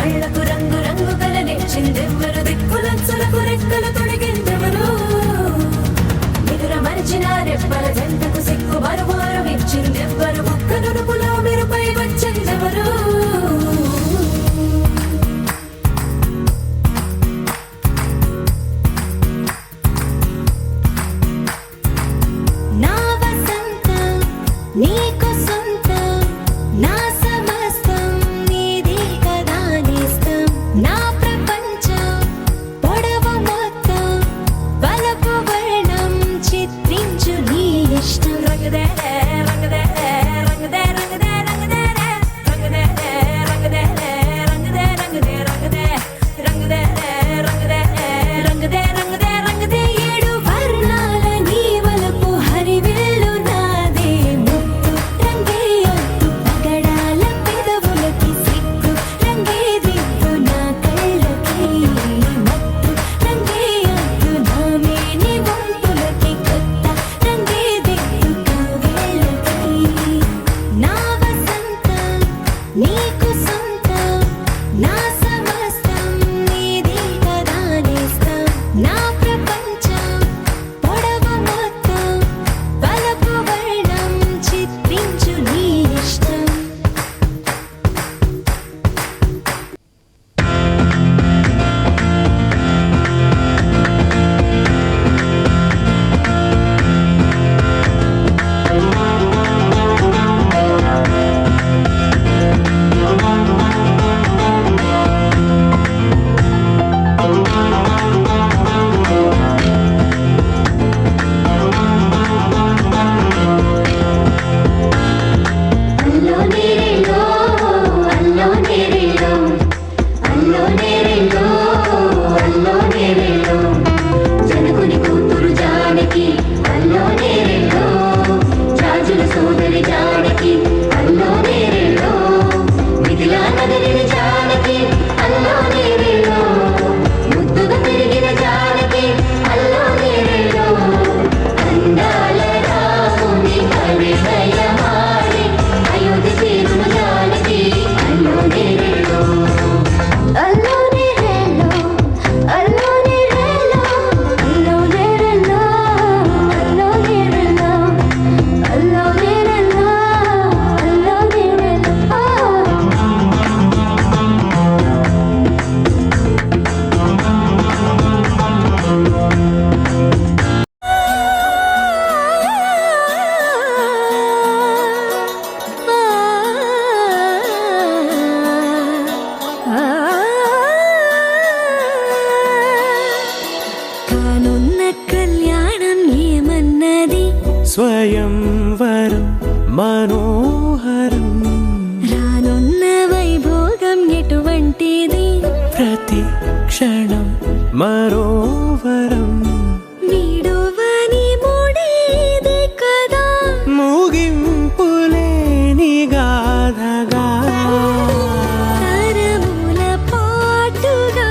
కళ్ళకు రంగు రంగు కలనిచ్చిందెవ్వరు దిక్కులచ్చులకు రెక్కలు తొడిగిందెవరు నిదుర మరిచిన రెప్పల జంటకు సిగ్గు మరువారం ఇచ్చిందెవ్వరు ఒక్క నుడుపులో మెరుపై వచ్చిందెవరు నా వసంతం నీకు సొంతం నా సమస్తం నీది కదా నేస్తం నా ప్రపంచం పొడవు మొత్తం వలపు వర్ణం చిత్రించు నీ ఇష్టం రంగదే రంగదే రంగదే రంగదే రంగదే రంగదే రంగదే రంగదే రంగదే రంగదే రంగదే రంగదే రంగదే రంగదే రంగదే ఏడు వర్ణాల నీ వలపు హరివిల్లు నాదే ముత్తు రంగే ఒత్తు పగడాల పెదవులకి సిగ్గు రంగే దిద్దు నా కళ్ళకి మత్తు రంగే ఒత్తు నా మేని వంపులకి కొత్త రంగే దిద్దు కవ్వేళ్ళకి నా వసంతం నీకు సొంతం నా సమస్తం నీది కదా నేస్తం నా ప్రపంచం పొడవు మొత్తం వలపు వర్ణం చిత్రించు నీ ఇష్టం అల్లో నేరేలో అల్లో నేరేలో అల్లో నేరేలో అల్లో నేరేలో జనకుని కూతురు జానకి అల్లో నేరేలో రాజుల సోదరి జానకి అల్లో నేరేలో మిథిలా నగరిని జానకి అల్లో నేరేలో ముద్దుగా పెరిగిన జానకి అల్లో నేరేలో అందాల రాముని పరిణయమాడి అయోధ్య చేరును జానకి అల్లో నేరేలో అల్లో నేరేలో అల్లో నేరేలో అల్లో నేరేలో అల్లో నేరేలో అల్లో నేరేలో అల్లో నేరేలో కానున్న కళ్యాణం ఏమన్నది స్వయంవరం మనోహరం రానున్న వైభోగం ఎటువంటిది ప్రతి క్షణం మరోవరం వీడువని మూడేది కదా ముగింపులేని గాథగా తరముల పాటుగా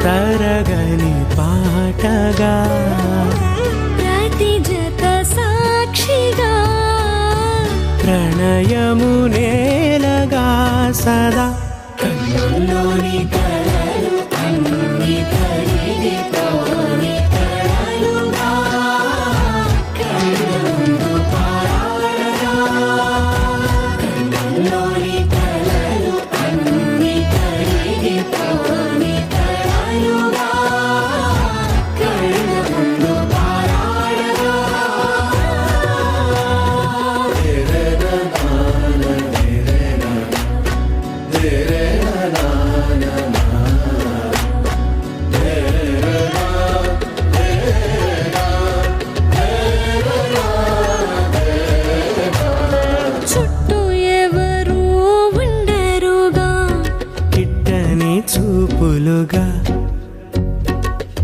తరగని పాటగా ప్రతి జత సాక్షిగా ప్రణయము నేలగా సదా కన్నుల్లోని కలలు అన్ని కరిగిపోని కలలుగా కళ్ళముందు పారాడగా కన్నుల్లోని కలలు అన్ని కరిగిపోని కలలుగా కళ్ళముందు పారాడగా చుట్టూ ఎవరు ఉండరుగా కిట్టని చూపులుగా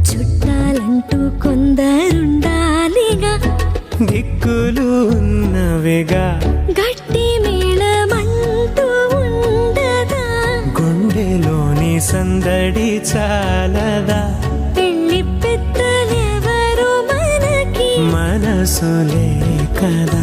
చుట్టాలంటూ కొందరుండాలిగా దిక్కులు ఉన్నవిగా గట్టి మేళమంటూ ఉండదా గుండెలోని సందడి చాలదా పెళ్లి పెద్దలెవరు మనకి మనసులే కదా